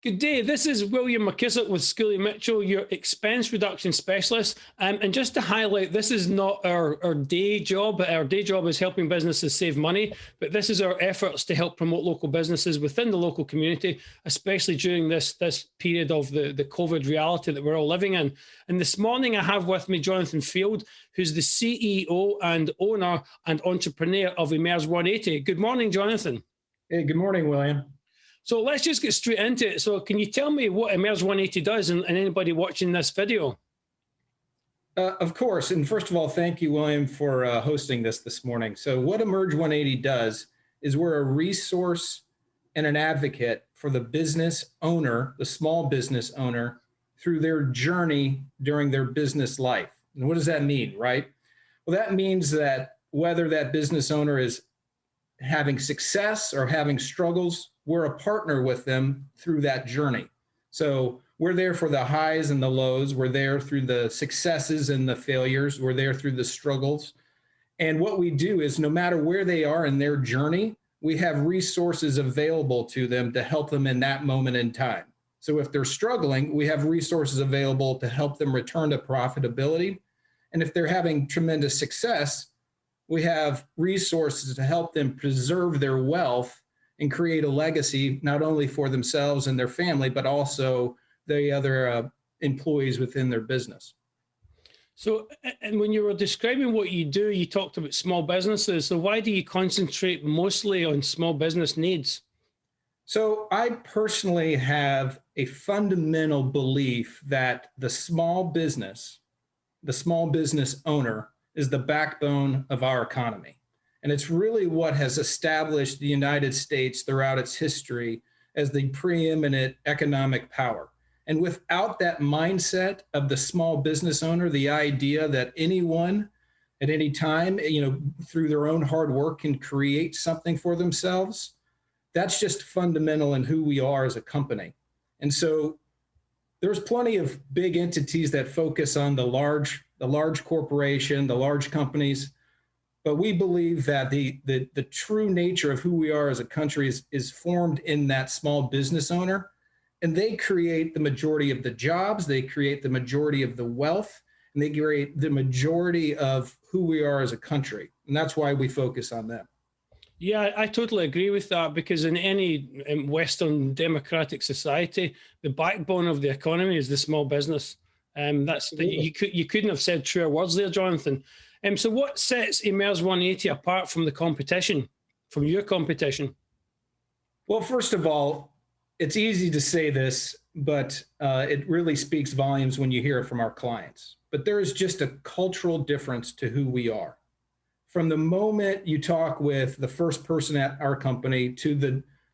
Good day. This is William McKissock with Schooley Mitchell, your expense reduction specialist. And just to highlight, this is not our day job. Our day job is helping businesses save money, but this is our efforts to help promote local businesses within the local community, especially during this period of the COVID reality that we're all living in. And this morning, I have with me Jonathan Field, who's the CEO and owner and entrepreneur of Emerge180. Good morning, Jonathan. Hey, good morning, William. So let's just get straight into it. So can you tell me what Emerge180 does and anybody watching this video? Of course. And first of all, thank you, William, for hosting this morning. So what Emerge180 does is we're a resource and an advocate for the business owner, the small business owner, through their journey during their business life. And what does that mean, right? Well, that means that whether that business owner is having success or having struggles, we're a partner with them through that journey. So we're there for the highs and the lows. We're there through the successes and the failures. We're there through the struggles. And what we do is no matter where they are in their journey, we have resources available to them to help them in that moment in time. So if they're struggling, we have resources available to help them return to profitability. And if they're having tremendous success, we have resources to help them preserve their wealth and create a legacy, not only for themselves and their family, but also the other employees within their business. So, and when you were describing what you do, you talked about small businesses. So why do you concentrate mostly on small business needs? So I personally have a fundamental belief that the small business owner is the backbone of our economy. And it's really what has established the United States throughout its history as the preeminent economic power. And without that mindset of the small business owner, the idea that anyone at any time, through their own hard work can create something for themselves, that's just fundamental in who we are as a company. And so there's plenty of big entities that focus on the large corporation, the large companies. But we believe that the true nature of who we are as a country is formed in that small business owner, and they create the majority of the jobs, they create the majority of the wealth, and they create the majority of who we are as a country. And that's why we focus on them. Yeah, I totally agree with that, because in any Western democratic society, the backbone of the economy is the small business. You couldn't have said truer words there, Jonathan. So what sets Emerge180 apart from the competition, from your competition? Well, first of all, it's easy to say this, but it really speaks volumes when you hear it from our clients. But there is just a cultural difference to who we are. From the moment you talk with the first person at our company to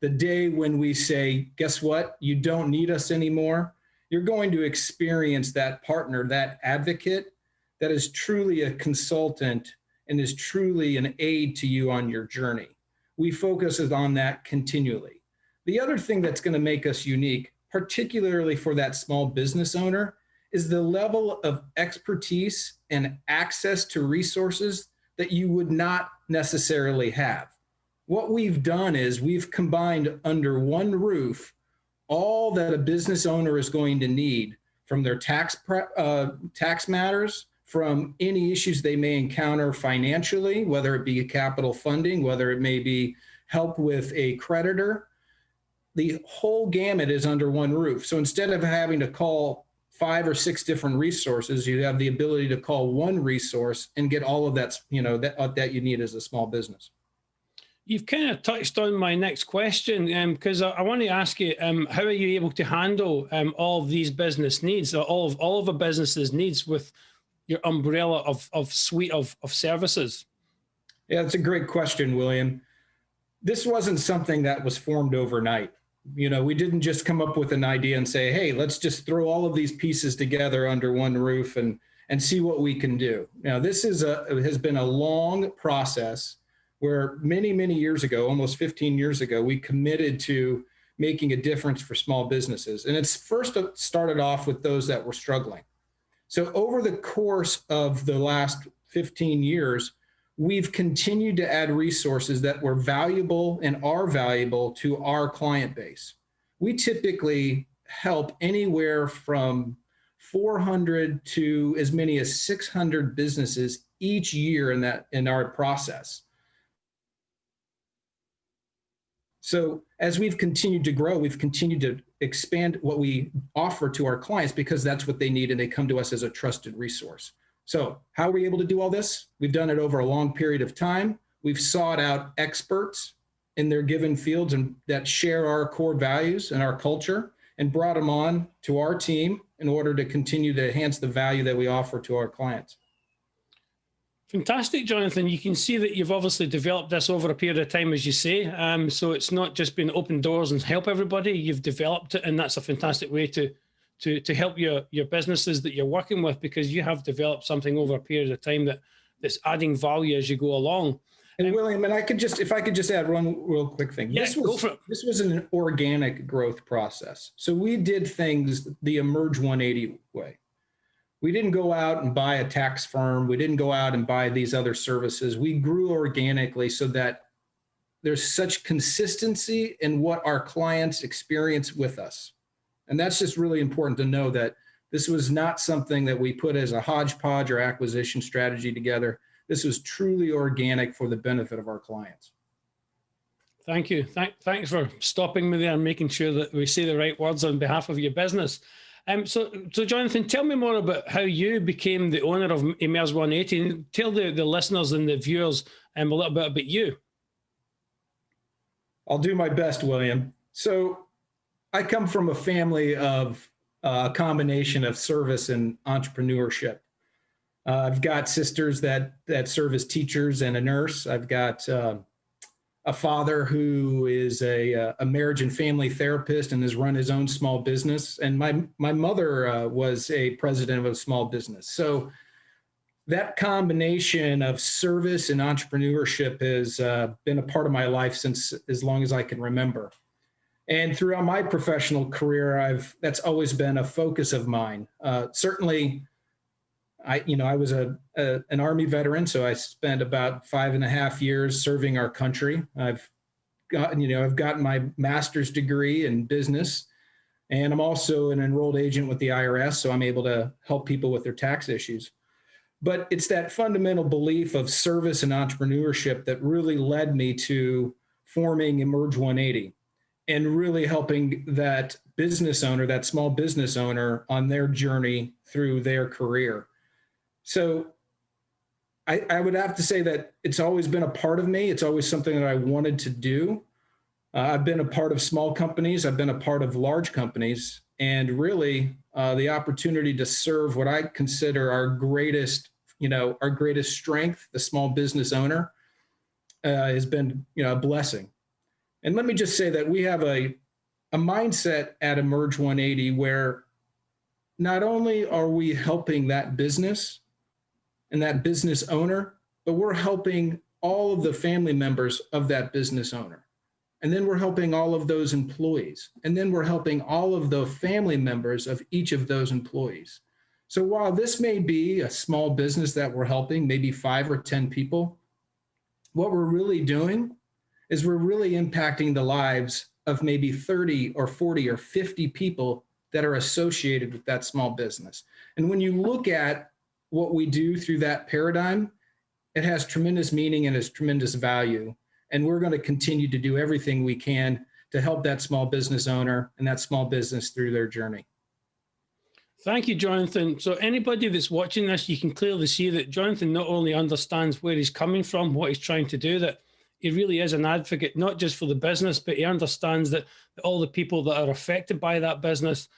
the day when we say, guess what, you don't need us anymore, you're going to experience that partner, that advocate, that is truly a consultant and is truly an aid to you on your journey. We focus on that continually. The other thing that's going to make us unique, particularly for that small business owner, is the level of expertise and access to resources that you would not necessarily have. What we've done is we've combined under one roof all that a business owner is going to need, from their tax matters, from any issues they may encounter financially, whether it be capital funding, whether it may be help with a creditor. The whole gamut is under one roof. So instead of having to call 5 or 6 different resources, you have the ability to call one resource and get all of that, that you need as a small business. You've kind of touched on my next question, because I want to ask you, how are you able to handle all of these business needs, all of a business's needs with your umbrella of suite of services? Yeah, that's a great question, William. This wasn't something that was formed overnight. We didn't just come up with an idea and say, hey, let's just throw all of these pieces together under one roof and see what we can do. Now, this has been a long process where many, many years ago, almost 15 years ago, we committed to making a difference for small businesses. And it's first started off with those that were struggling. So over the course of the last 15 years, we've continued to add resources that were valuable and are valuable to our client base. we typically help anywhere from 400 to as many as 600 businesses each year in our process. So as we've continued to grow, we've continued to expand what we offer to our clients because that's what they need, and they come to us as a trusted resource. So how are we able to do all this? We've done it over a long period of time. We've sought out experts in their given fields and that share our core values and our culture, and brought them on to our team in order to continue to enhance the value that we offer to our clients. Fantastic, Jonathan. You can see that you've obviously developed this over a period of time, as you say. So it's not just been open doors and help everybody. You've developed it, and that's a fantastic way to help your businesses that you're working with, because you have developed something over a period of time that's adding value as you go along. And William, and if I could just add one real quick thing. Yeah, go for it. This was an organic growth process. So we did things the Emerge180 way. We didn't go out and buy a tax firm. We didn't go out and buy these other services. We grew organically so that there's such consistency in what our clients experience with us. And that's just really important to know, that this was not something that we put as a hodgepodge or acquisition strategy together. This was truly organic for the benefit of our clients. Thank you. Thanks for stopping me there and making sure that we say the right words on behalf of your business. So Jonathan, tell me more about how you became the owner of Emerge180, and tell the listeners and the viewers a little bit about you. I'll do my best, William. So I come from a family of a combination of service and entrepreneurship. I've got sisters that serve as teachers and a nurse. I've got a father who is a marriage and family therapist and has run his own small business. And my mother was a president of a small business. So that combination of service and entrepreneurship has been a part of my life since as long as I can remember. And throughout my professional career, that's always been a focus of mine. Certainly, I was an Army veteran, so I spent about 5.5 years serving our country. I've gotten my master's degree in business, and I'm also an enrolled agent with the IRS, so I'm able to help people with their tax issues. But it's that fundamental belief of service and entrepreneurship that really led me to forming Emerge180 and really helping that business owner, that small business owner, on their journey through their career. So I would have to say that it's always been a part of me. It's always something that I wanted to do. I've been a part of small companies. I've been a part of large companies. And really, the opportunity to serve what I consider our greatest strength, the small business owner, has been, a blessing. And let me just say that we have a mindset at Emerge180 where not only are we helping that business and that business owner, but we're helping all of the family members of that business owner. And then we're helping all of those employees. And then we're helping all of the family members of each of those employees. So while this may be a small business that we're helping, maybe 5 or 10 people, what we're really doing is we're really impacting the lives of maybe 30 or 40 or 50 people that are associated with that small business. And when you look at what we do through that paradigm, it has tremendous meaning and has tremendous value. And we're going to continue to do everything we can to help that small business owner and that small business through their journey. Thank you, Jonathan. So anybody that's watching this, you can clearly see that Jonathan not only understands where he's coming from, what he's trying to do, that he really is an advocate, not just for the business, but he understands that all the people that are affected by that business,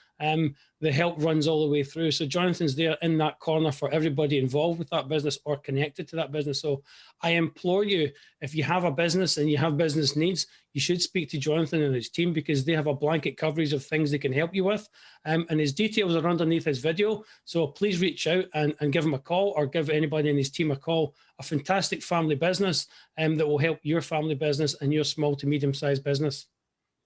the help runs all the way through. So Jonathan's there in that corner for everybody involved with that business or connected to that business. So I implore you, if you have a business and you have business needs, you should speak to Jonathan and his team, because they have a blanket coverage of things they can help you with. And his details are underneath his video. So please reach out and give him a call, or give anybody in his team a call. A fantastic family business that will help your family business and your small to medium-sized business.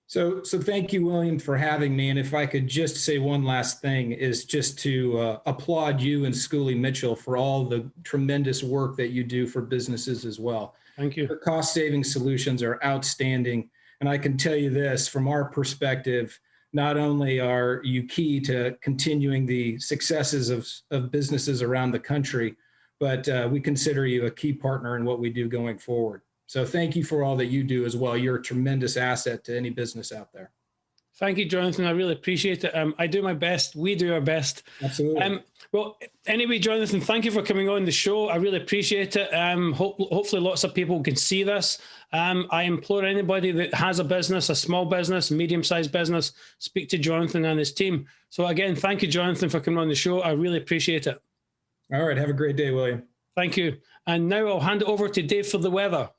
So thank you, William, for having me. And if I could just say one last thing, is just to applaud you and Schooley Mitchell for all the tremendous work that you do for businesses as well. Thank you. The cost-saving solutions are outstanding. And I can tell you this, from our perspective, not only are you key to continuing the successes of businesses around the country, but we consider you a key partner in what we do going forward. So thank you for all that you do as well. You're a tremendous asset to any business out there. Thank you, Jonathan. I really appreciate it. I do my best. We do our best. Absolutely. Well, anyway, Jonathan, thank you for coming on the show. I really appreciate it. Hopefully lots of people can see this. I implore anybody that has a business, a small business, medium-sized business, speak to Jonathan and his team. So again, thank you, Jonathan, for coming on the show. I really appreciate it. All right. Have a great day, William. Thank you. And now I'll hand it over to Dave for the weather.